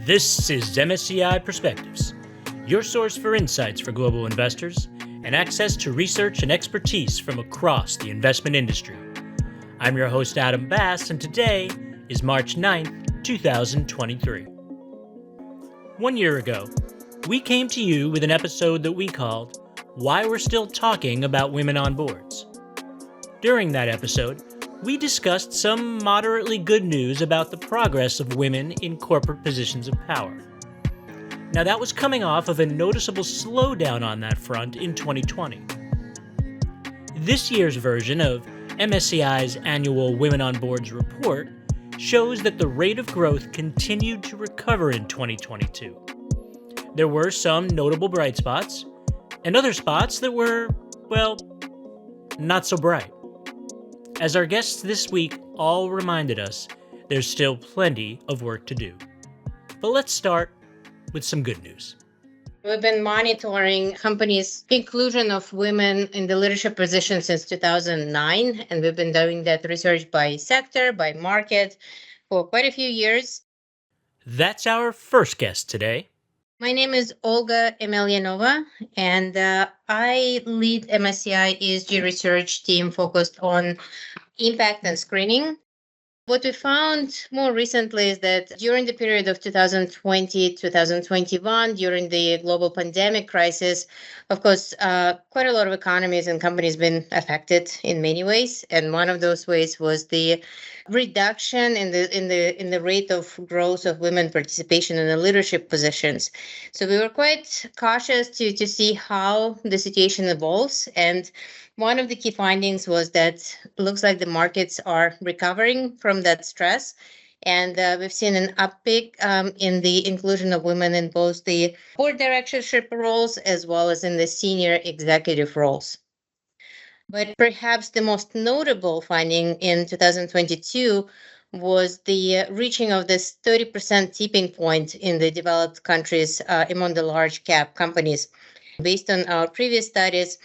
This is MSCI Perspectives, your source for insights for global investors and access to research and expertise from across the investment industry. I'm your host, Adam Bass, and today is March 9th, 2023. 1 year ago, we came to you with an episode that we called Why We're Still Talking About Women on Boards. During that episode, we discussed some moderately good news about the progress of women in corporate positions of power. Now, that was coming off of a noticeable slowdown on that front in 2020. This year's version of MSCI's annual Women on Boards report shows that the rate of growth continued to recover in 2022. There were some notable bright spots, and other spots that were, well, not so bright. As our guests this week all reminded us, there's still plenty of work to do. But let's start with some good news. We've been monitoring companies' inclusion of women in the leadership position since 2009, and we've been doing that research by sector, by market, for quite a few years. That's our first guest today. My name is Olga Emelianova, and I lead MSCI ESG research team focused on impact and screening. What we found more recently is that during the period of 2020, 2021, during the global pandemic crisis, of course, quite a lot of economies and companies been affected in many ways. And one of those ways was the reduction in the rate of growth of women participation in the leadership positions. So we were quite cautious to see how the situation evolves. And one of the key findings was that it looks like the markets are recovering from that stress. And we've seen an uptick in the inclusion of women in both the board directorship roles as well as in the senior executive roles. But perhaps the most notable finding in 2022 was the reaching of this 30% tipping point in the developed countries among the large cap companies. Based on our previous studies,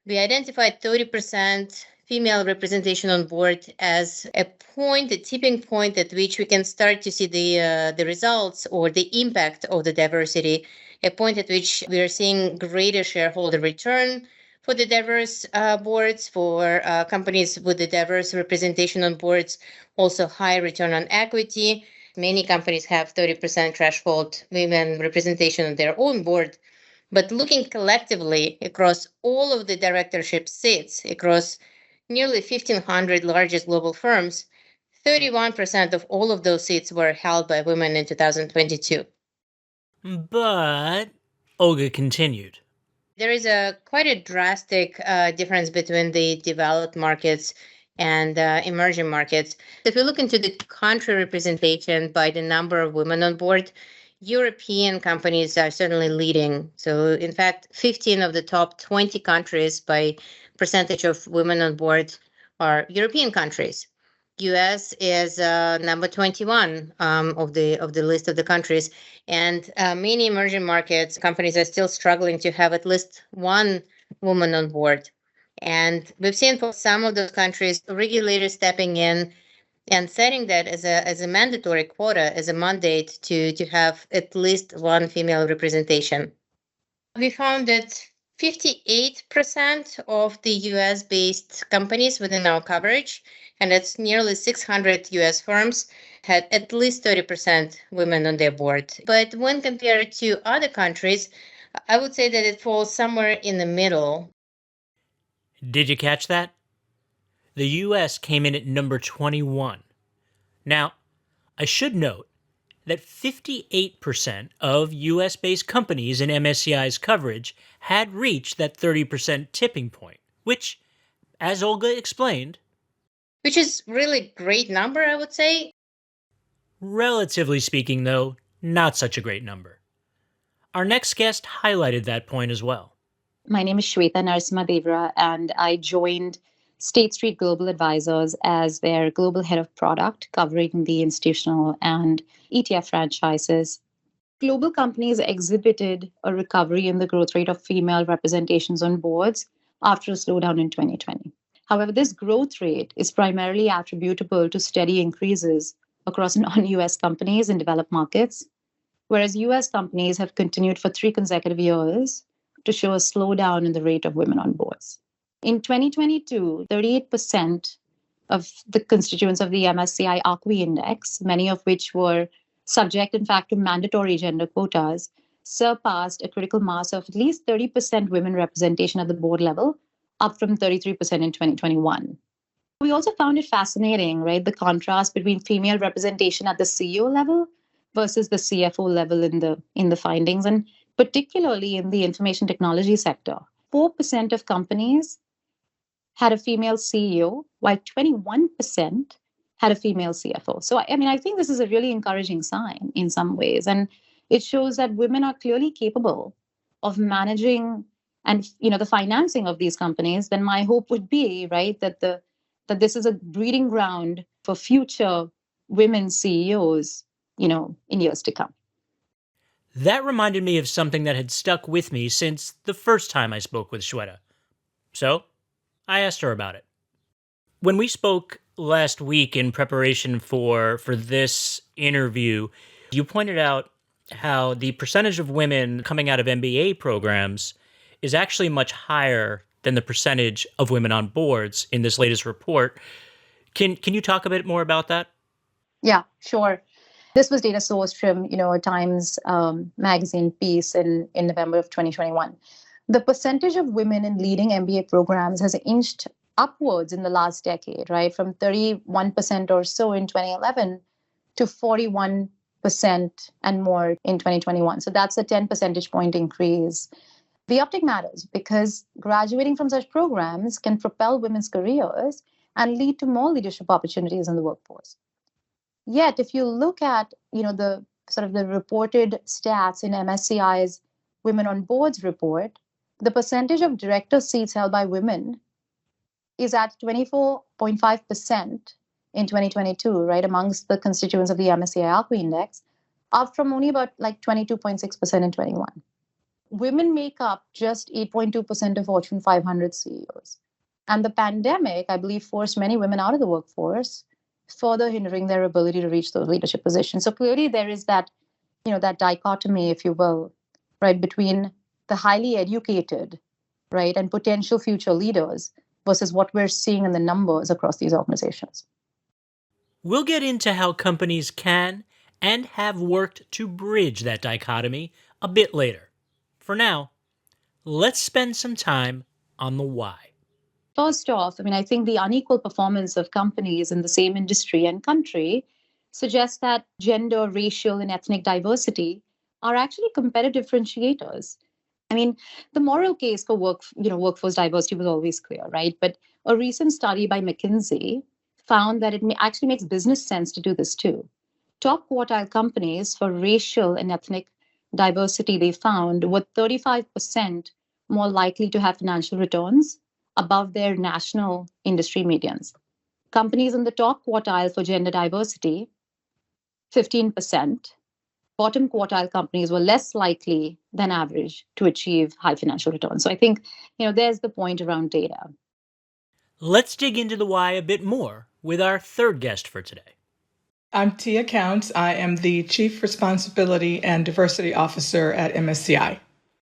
we identified 30% female representation on board as a tipping point at which we can start to see the results or the impact of the diversity, a point at which we are seeing greater shareholder return for the diverse boards, for companies with the diverse representation on boards, also high return on equity. Many companies have 30% threshold women representation on their own board. But looking collectively across all of the directorship seats, across nearly 1,500 largest global firms, 31% of all of those seats were held by women in 2022. But Olga continued. There is quite a drastic difference between the developed markets and emerging markets. If we look into the country representation by the number of women on board, European companies are certainly leading. So in fact, 15 of the top 20 countries by percentage of women on board are European countries. US is number 21 of the list of the countries. And many emerging markets, companies are still struggling to have at least one woman on board. And we've seen for some of those countries, regulators stepping in and setting that as a mandatory quota, as a mandate to have at least one female representation. We found that 58% of the US-based companies within our coverage, and that's nearly 600 US firms, had at least 30% women on their board. But when compared to other countries, I would say that it falls somewhere in the middle. Did you catch that? The US came in at number 21. Now, I should note that 58% of US-based companies in MSCI's coverage had reached that 30% tipping point, which, as Olga explained, which is really great number, I would say. Relatively speaking, though, not such a great number. Our next guest highlighted that point as well. My name is Shweta Narasimhadevra, and I joined State Street Global Advisors as their global head of product, covering the institutional and ETF franchises. Global companies exhibited a recovery in the growth rate of female representations on boards after a slowdown in 2020. However, this growth rate is primarily attributable to steady increases across non-US companies in developed markets, whereas US companies have continued for 3 consecutive years to show a slowdown in the rate of women on boards. In 2022, 38% of the constituents of the MSCI ARCWE index, many of which were subject, in fact, to mandatory gender quotas, surpassed a critical mass of at least 30% women representation at the board level, up from 33% in 2021. We also found it fascinating, right? The contrast between female representation at the CEO level versus the CFO level in the findings, and particularly in the information technology sector. 4% of companies had a female CEO, while 21% had a female CFO. So, I mean, I think this is a really encouraging sign in some ways. And it shows that women are clearly capable of managing and, the financing of these companies. Then my hope would be, right, that this is a breeding ground for future women CEOs, in years to come. That reminded me of something that had stuck with me since the first time I spoke with Shweta. So, I asked her about it. When we spoke last week in preparation for this interview, you pointed out how the percentage of women coming out of MBA programs is actually much higher than the percentage of women on boards in this latest report. Can you talk a bit more about that? Yeah, sure. This was data sourced from, a Times magazine piece in November of 2021. The percentage of women in leading MBA programs has inched upwards in the last decade, right? From 31% or so in 2011 to 41% and more in 2021. So that's a 10 percentage point increase. The uptick matters because graduating from such programs can propel women's careers and lead to more leadership opportunities in the workforce. Yet, if you look at, the sort of the reported stats in MSCI's Women on Boards report, the percentage of director seats held by women is at 24.5% in 2022, right, amongst the constituents of the MSCI ARCWE index, up from only about 22.6% in 21. Women make up just 8.2% of Fortune 500 CEOs. And the pandemic, I believe, forced many women out of the workforce, further hindering their ability to reach those leadership positions. So clearly there is that, that dichotomy, if you will, right, between the highly educated, right, and potential future leaders versus what we're seeing in the numbers across these organizations. We'll get into how companies can and have worked to bridge that dichotomy a bit later. For now, let's spend some time on the why. First off, I think the unequal performance of companies in the same industry and country suggests that gender, racial, and ethnic diversity are actually competitive differentiators. The moral case for workforce diversity was always clear, right? But a recent study by McKinsey found that it actually makes business sense to do this too. Top quartile companies for racial and ethnic diversity, they found, were 35% more likely to have financial returns above their national industry medians. Companies in the top quartile for gender diversity, 15%. Bottom quartile companies were less likely than average to achieve high financial returns. So I think, there's the point around data. Let's dig into the why a bit more with our third guest for today. I'm Tia Counts. I am the Chief Responsibility and Diversity Officer at MSCI.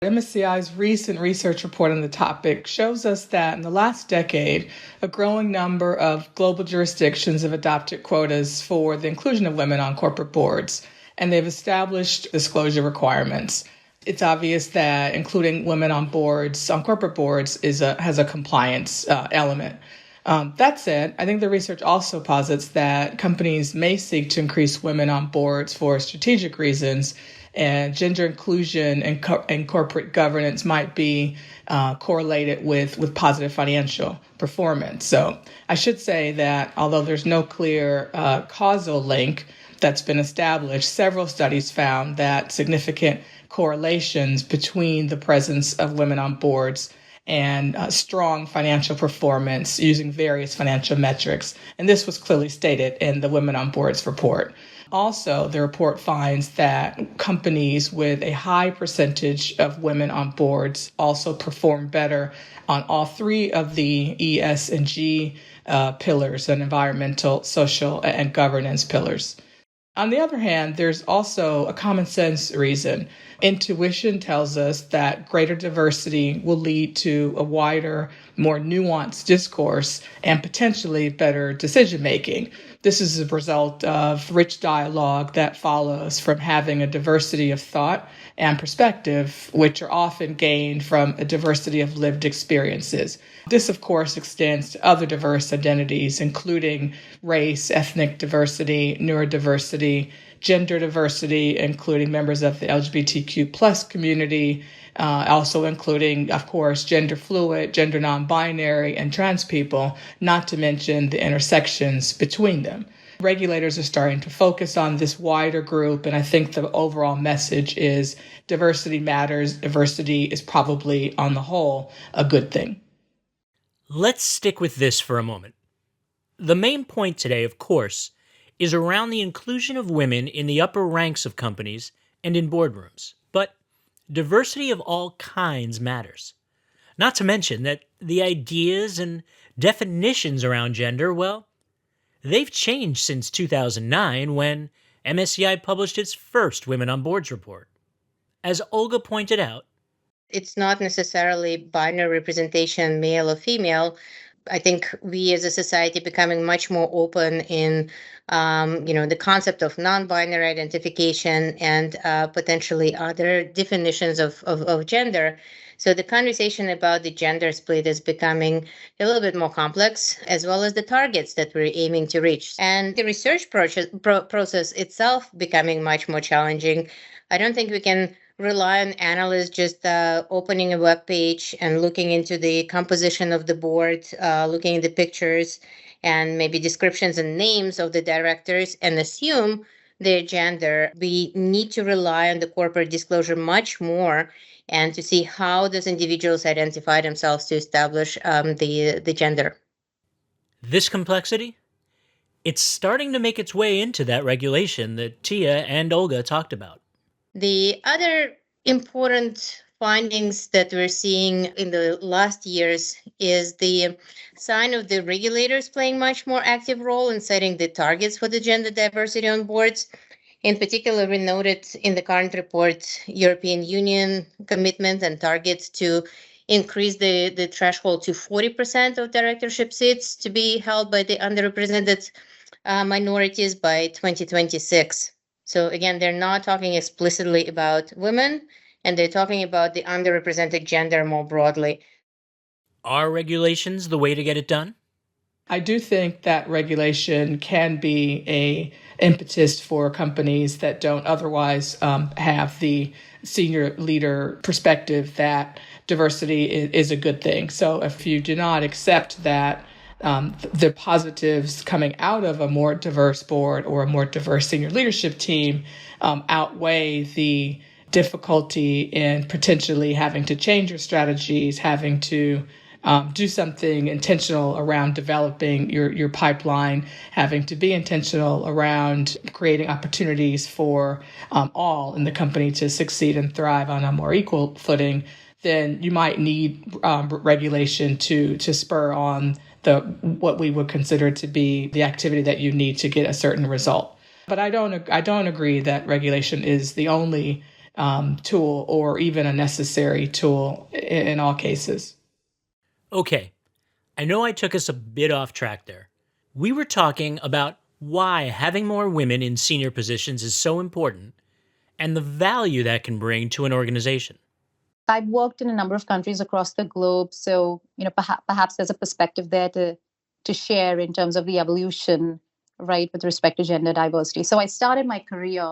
MSCI's recent research report on the topic shows us that in the last decade, a growing number of global jurisdictions have adopted quotas for the inclusion of women on corporate boards, and they've established disclosure requirements. It's obvious that including women on corporate boards, has a compliance element. That said, I think the research also posits that companies may seek to increase women on boards for strategic reasons, and gender inclusion and corporate governance might be correlated with positive financial performance. So I should say that although there's no clear causal link that's been established, several studies found that significant correlations between the presence of women on boards and strong financial performance using various financial metrics. And this was clearly stated in the Women on Boards report. Also, the report finds that companies with a high percentage of women on boards also perform better on all three of the ES and G pillars, and environmental, social, and governance pillars. On the other hand, there's also a common sense reason. Intuition tells us that greater diversity will lead to a wider, more nuanced discourse and potentially better decision making. This is a result of rich dialogue that follows from having a diversity of thought and perspective, which are often gained from a diversity of lived experiences. This, of course, extends to other diverse identities, including race, ethnic diversity, neurodiversity, gender diversity, including members of the LGBTQ plus community, also including, of course, gender fluid, gender non-binary, and trans people, not to mention the intersections between them. Regulators are starting to focus on this wider group, and I think the overall message is diversity matters. Diversity is probably, on the whole, a good thing. Let's stick with this for a moment. The main point today, of course, is around the inclusion of women in the upper ranks of companies and in boardrooms. But diversity of all kinds matters. Not to mention that the ideas and definitions around gender, well, they've changed since 2009 when MSCI published its first Women on Boards report. As Olga pointed out, it's not necessarily binary representation, male or female. I think we as a society becoming much more open in, the concept of non-binary identification and potentially other definitions of gender. So the conversation about the gender split is becoming a little bit more complex, as well as the targets that we're aiming to reach. And the research process itself becoming much more challenging. I don't think we can rely on analysts just opening a web page and looking into the composition of the board, looking at the pictures and maybe descriptions and names of the directors and assume their gender. We need to rely on the corporate disclosure much more and to see how those individuals identify themselves to establish the gender. this complexity, it's starting to make its way into that regulation that Tia and Olga talked about. The other important findings that we're seeing in the last years is the sign of the regulators playing much more active role in setting the targets for the gender diversity on boards. In particular, we noted in the current report, European Union commitment and targets to increase the threshold to 40% of directorship seats to be held by the underrepresented minorities by 2026. So again, they're not talking explicitly about women, and they're talking about the underrepresented gender more broadly. Are regulations the way to get it done? I do think that regulation can be a impetus for companies that don't otherwise have the senior leader perspective that diversity is a good thing. So if you do not accept that the positives coming out of a more diverse board or a more diverse senior leadership team outweigh the difficulty in potentially having to change your strategies, having to do something intentional around developing your pipeline, having to be intentional around creating opportunities for all in the company to succeed and thrive on a more equal footing, then you might need regulation to spur on what we would consider to be the activity that you need to get a certain result. But I don't agree that regulation is the only tool or even a necessary tool in all cases. Okay, I know I took us a bit off track there. We were talking about why having more women in senior positions is so important and the value that can bring to an organization. I've worked in a number of countries across the globe, so perhaps there's a perspective there to share in terms of the evolution, right, with respect to gender diversity. So I started my career,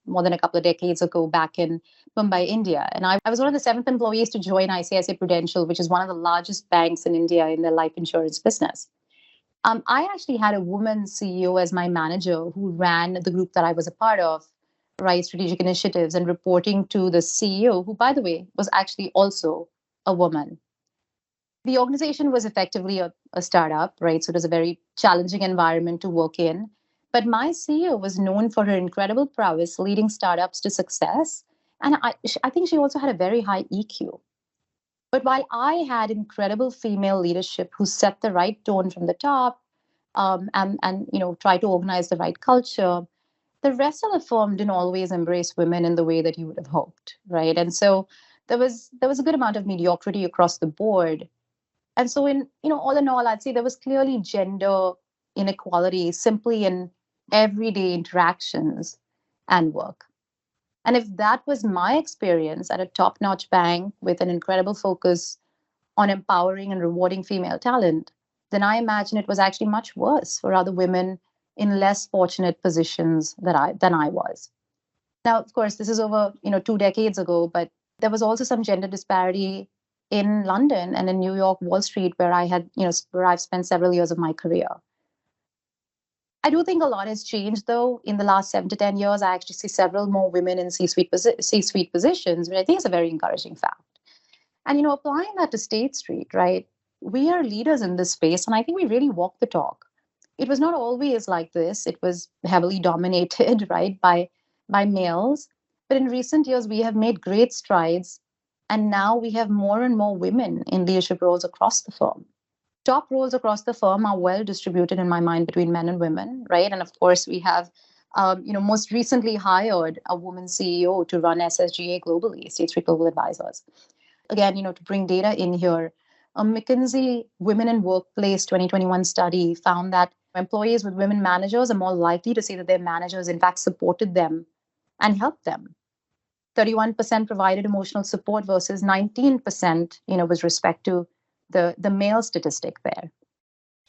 more than a couple of decades ago back in Mumbai, India, and I was one of the 7th employees to join ICICI Prudential, which is one of the largest banks in India in their life insurance business. I actually had a woman CEO as my manager who ran the group that I was a part of, right, strategic initiatives, and reporting to the CEO, who, by the way, was actually also a woman. The organization was effectively a startup, right? So it was a very challenging environment to work in. But my CEO was known for her incredible prowess leading startups to success. And I think she also had a very high EQ. But while I had incredible female leadership who set the right tone from the top and tried to organize the right culture, the rest of the firm didn't always embrace women in the way that you would have hoped, right? And so there was a good amount of mediocrity across the board. And so all in all, I'd say there was clearly gender inequality simply in everyday interactions and work. And if that was my experience at a top-notch bank with an incredible focus on empowering and rewarding female talent, then I imagine it was actually much worse for other women in less fortunate positions than I was. Now, of course, this is over 2 decades ago, but there was also some gender disparity in London and in New York, Wall Street, where where I've spent several years of my career. I do think a lot has changed, though. In the last 7 to 10 years, I actually see several more women in C-suite positions, which I think is a very encouraging fact. And applying that to State Street, right? We are leaders in this space, and I think we really walk the talk. It was not always like this. It was heavily dominated, right, by males. But in recent years, we have made great strides, and now we have more and more women in leadership roles across the firm. Top roles across the firm are well distributed in my mind between men and women, right? And of course, we have, most recently hired a woman CEO to run SSGA globally, State Street Global Advisors. Again, to bring data in here, a McKinsey Women in Workplace 2021 study found that employees with women managers are more likely to say that their managers, in fact, supported them and helped them. 31% provided emotional support versus 19%, with respect to the male statistic there.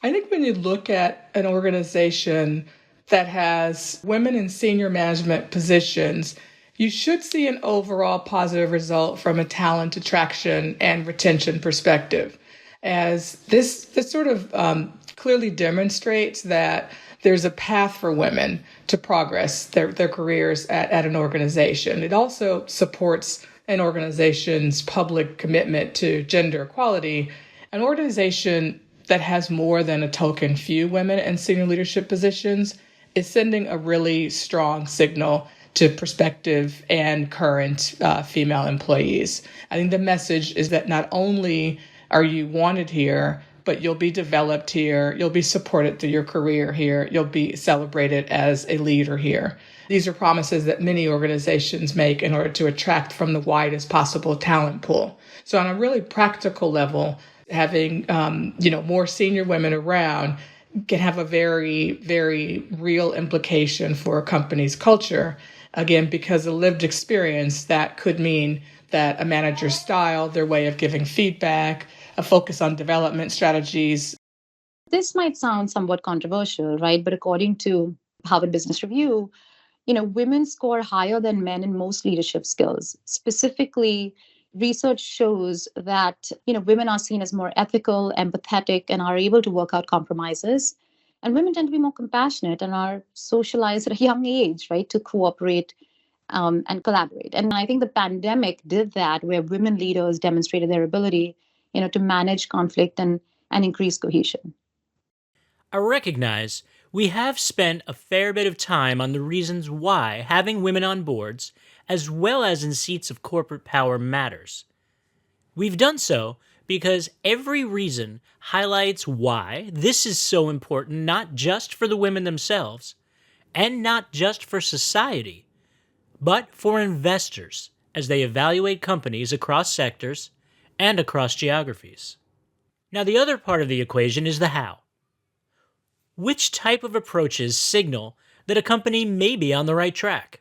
I think when you look at an organization that has women in senior management positions, you should see an overall positive result from a talent attraction and retention perspective, as this sort of clearly demonstrates that there's a path for women to progress their careers at an organization. It also supports an organization's public commitment to gender equality. An organization that has more than a token few women in senior leadership positions is sending a really strong signal to prospective and current female employees. I think the message is that not only are you wanted here, but you'll be developed here, you'll be supported through your career here, you'll be celebrated as a leader here. These are promises that many organizations make in order to attract from the widest possible talent pool. So on a really practical level, having more senior women around can have a very, very real implication for a company's culture. Again, because of lived experience, that could mean that a manager's style, their way of giving feedback, a focus on development strategies. This might sound somewhat controversial, right? But according to Harvard Business Review, women score higher than men in most leadership skills. Specifically, research shows that, women are seen as more ethical, empathetic, and are able to work out compromises. And women tend to be more compassionate and are socialized at a young age, right, to cooperate and collaborate. And I think the pandemic did that, where women leaders demonstrated their ability, to manage conflict and increase cohesion. I recognize we have spent a fair bit of time on the reasons why having women on boards, as well as in seats of corporate power, matters. We've done so because every reason highlights why this is so important, not just for the women themselves, and not just for society, but for investors as they evaluate companies across sectors and across geographies. Now, the other part of the equation is the how. Which type of approaches signal that a company may be on the right track?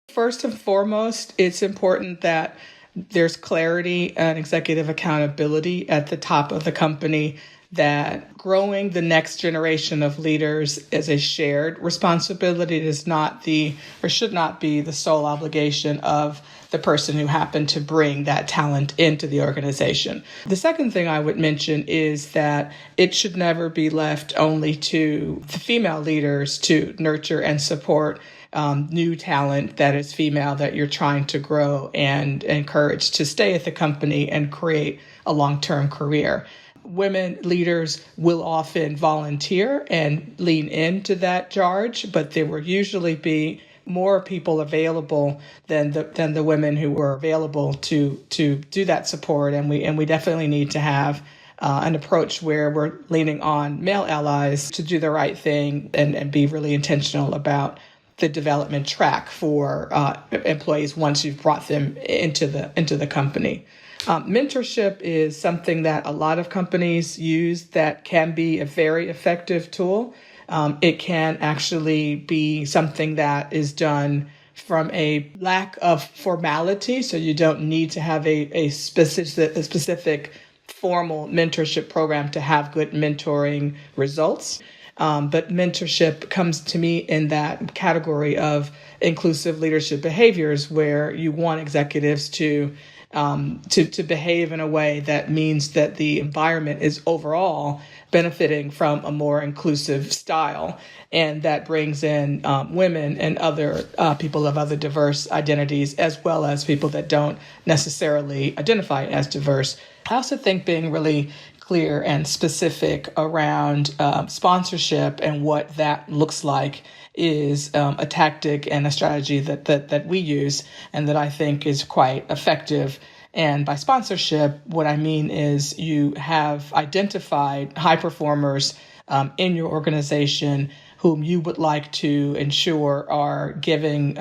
First and foremost, it's important that there's clarity and executive accountability at the top of the company, that growing the next generation of leaders is a shared responsibility. It is not should not be the sole obligation of the person who happened to bring that talent into the organization. The second thing I would mention is that it should never be left only to the female leaders to nurture and support new talent that is female that you're trying to grow and encourage to stay at the company and create a long-term career. Women leaders will often volunteer and lean into that charge, but there will usually be more people available than the women who were available to do that support. And we definitely need to have an approach where we're leaning on male allies to do the right thing and be really intentional about the development track for employees once you've brought them into the company. Mentorship is something that a lot of companies use that can be a very effective tool. It can actually be something that is done from a lack of formality, so you don't need to have a specific formal mentorship program to have good mentoring results. But mentorship comes to me in that category of inclusive leadership behaviors, where you want executives to behave in a way that means that the environment is overall benefiting from a more inclusive style. And that brings in women and other people of other diverse identities, as well as people that don't necessarily identify as diverse. I also think being really clear and specific around sponsorship and what that looks like is a tactic and a strategy that we use and that I think is quite effective. And by sponsorship, what I mean is you have identified high performers in your organization whom you would like to ensure are giving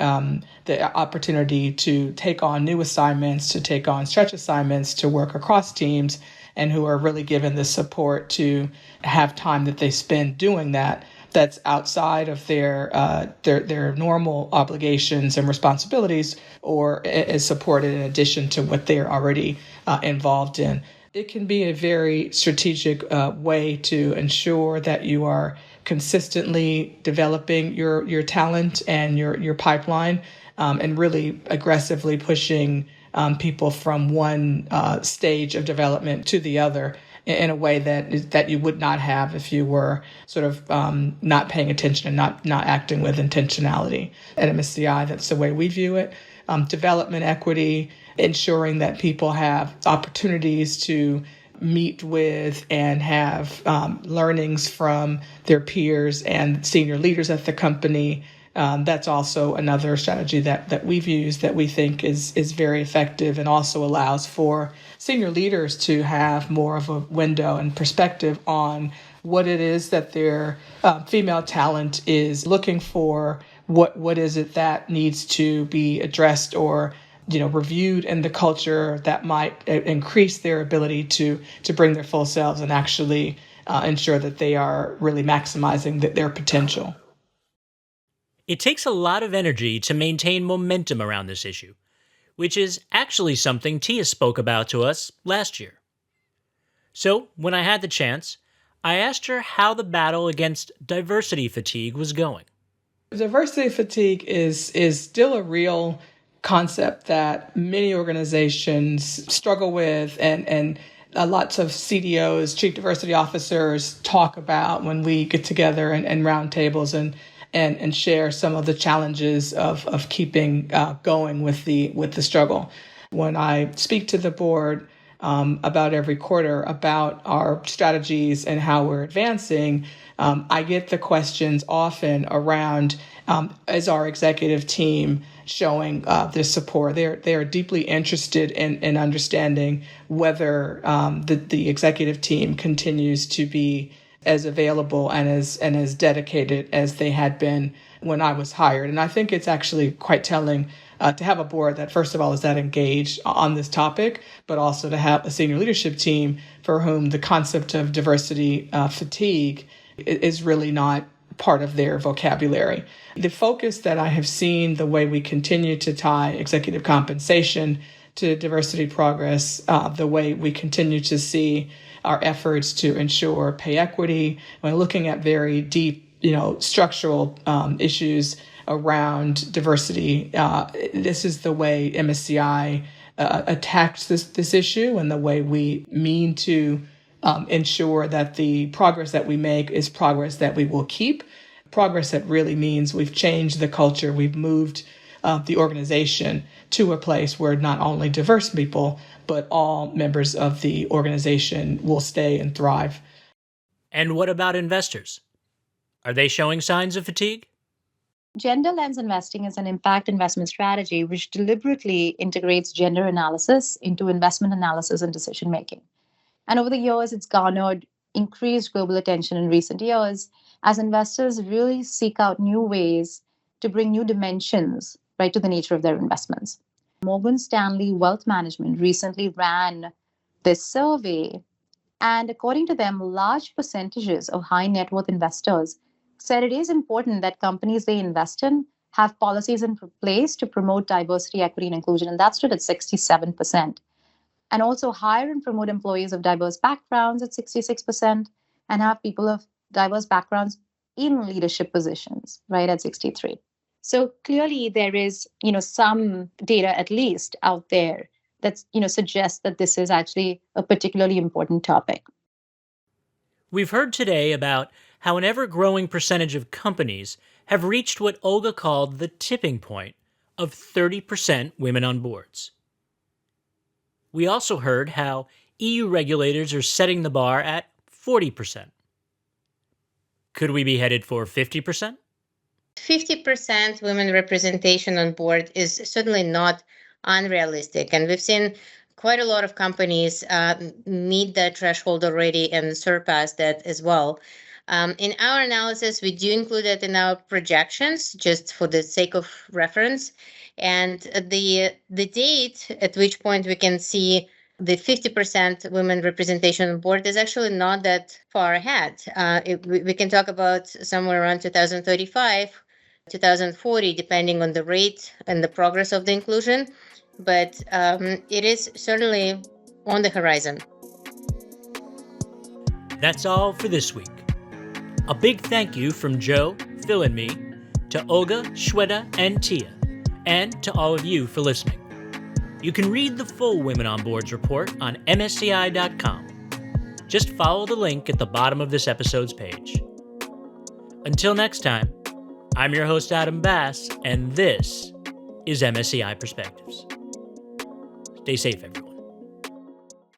the opportunity to take on new assignments, to take on stretch assignments, to work across teams, and who are really given the support to have time that they spend doing that. That's outside of their normal obligations and responsibilities, or is supported in addition to what they're already involved in. It can be a very strategic way to ensure that you are consistently developing your talent and your pipeline, and really aggressively pushing people from one stage of development to the other in a way that you would not have if you were sort of not paying attention and not acting with intentionality. At MSCI, that's the way we view it. Development equity, ensuring that people have opportunities to meet with and have learnings from their peers and senior leaders at the company. That's also another strategy that we've used that we think is very effective, and also allows for senior leaders to have more of a window and perspective on what it is that their female talent is looking for, what is it that needs to be addressed or reviewed in the culture that might increase their ability to bring their full selves and actually ensure that they are really maximizing their potential. It takes a lot of energy to maintain momentum around this issue, which is actually something Tia spoke about to us last year. So, when I had the chance, I asked her how the battle against diversity fatigue was going. Diversity fatigue is still a real concept that many organizations struggle with, and lots of CDOs, chief diversity officers, talk about when we get together and round tables and share some of the challenges of keeping going with the struggle. When I speak to the board about every quarter about our strategies and how we're advancing, I get the questions often around, is our executive team showing their support? They are deeply interested in understanding whether the executive team continues to be as available and as dedicated as they had been when I was hired. And I think it's actually quite telling to have a board that, first of all, is that engaged on this topic, but also to have a senior leadership team for whom the concept of diversity fatigue is really not part of their vocabulary. The focus that I have seen, the way we continue to tie executive compensation to diversity progress, the way we continue to see our efforts to ensure pay equity, when looking at very deep, structural issues around diversity. This is the way MSCI attacks this issue, and the way we mean to ensure that the progress that we make is progress that we will keep, progress that really means we've changed the culture, we've moved the organization to a place where not only diverse people, but all members of the organization will stay and thrive. And what about investors? Are they showing signs of fatigue? Gender lens investing is an impact investment strategy which deliberately integrates gender analysis into investment analysis and decision making. And over the years, it's garnered increased global attention in recent years as investors really seek out new ways to bring new dimensions, right, to the nature of their investments. Morgan Stanley Wealth Management recently ran this survey, and according to them, large percentages of high net worth investors said it is important that companies they invest in have policies in place to promote diversity, equity, and inclusion, and that stood at 67%. And also hire and promote employees of diverse backgrounds at 66%, and have people of diverse backgrounds in leadership positions, right, at 63. So clearly there is, some data at least out there that, suggests that this is actually a particularly important topic. We've heard today about how an ever-growing percentage of companies have reached what Olga called the tipping point of 30% women on boards. We also heard how EU regulators are setting the bar at 40%. Could we be headed for 50%? 50% women representation on board is certainly not unrealistic. And we've seen quite a lot of companies meet that threshold already and surpass that as well. In our analysis, we do include that in our projections, just for the sake of reference. And the date at which point we can see the 50% women representation on board is actually not that far ahead. We can talk about somewhere around 2035, 2040, depending on the rate and the progress of the inclusion. But it is certainly on the horizon. That's all for this week. A big thank you from Joe, Phil, and me to Olga, Shweta, and Tia, and to all of you for listening. You can read the full Women on Boards report on msci.com. Just follow the link at the bottom of this episode's page. Until next time, I'm your host, Adam Bass, and this is MSCI Perspectives. Stay safe, everyone.